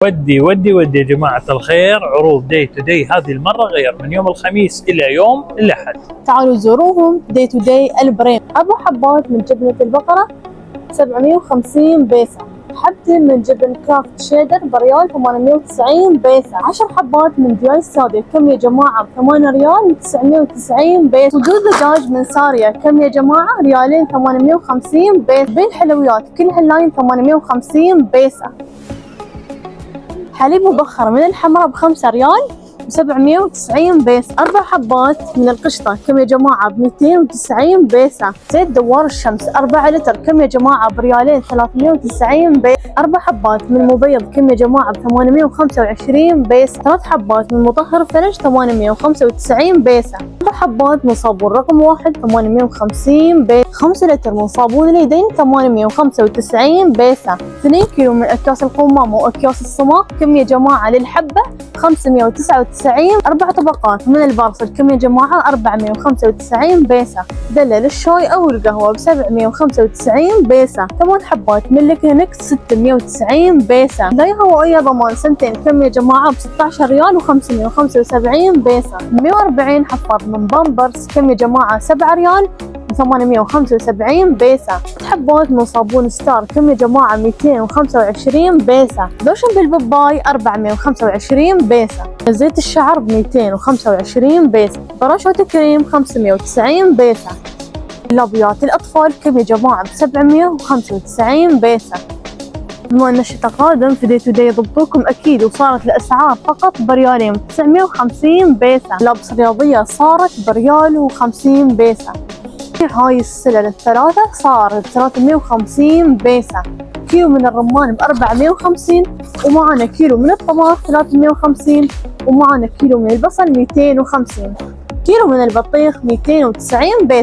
ودي يا جماعة الخير، عروض داي تو داي هذه المرة غير، من يوم الخميس إلى يوم الأحد. تعالوا زوروهم. داي تو داي البريم، 4 حبات من جبنة البقرة 750 بيسة، حبتين من جبن كرافت شيدر بريال 890 بيسة، 10 حبات من دياي سادة كم يا جماعة ب8 ريال 990 بيسة، وجود دجاج من سارية كم يا جماعة ريالين 850 بيسة، بالحلويات كل هاللاين 850 بيسة، حليب مبخر من الحمراء ب5 ريال و790 بيسة، 4 حبات من القشطة كم يا جماعة ب290 بيسة، زيت دوار الشمس 4 لتر كم يا جماعة بريالين 390 بيسة، 4 حبات من مبيض كم يا جماعة ب825 بيسة، 3 حبات من مطهر فرش 895 بيسة، 4 حبات من صابون رقم 1 850 بيسة، 5 لتر من صابون اليدين 895 بيسة، 2 كيلو من أكياس القمامة وأكياس الصماغ كم يا جماعة للحبة 599، 4 طبقات من البارسل كم يا جماعة 495 بيسة، دلة للشاي أو القهوة ب795 بيسة، 8 حبات من الكلينكس 690 بيسة، داي هوائية ضمان سنتين كم يا جماعة ب16 ريال و575 بيسة، 140 حفاض من بامبرز كم يا جماعة 7 ريال 875 بيسة، حبات من صابون ستار كم يا جماعة 225 بيسة، لوشن بالباباي 425 بيسة، زيت الشعر ب 225 بيسة، برشة كريم 590 بيسة، لابيات الأطفال كم يا جماعة ب 795 بيسة. بما ان الشتاء قادم في داي تو داي يضبطوكم اكيد، وصارت الاسعار فقط بريالين 950 بيسة، لابس رياضية صارت بريال و50 بيسة، هاي السلل الثلاثة صارت 350 بيسة، كيلو من الرمان ب450، ومعنا كيلو من الطماط 350، ومعنا كيلو من البصل 250، كيلو من البطيخ 290 بيسة.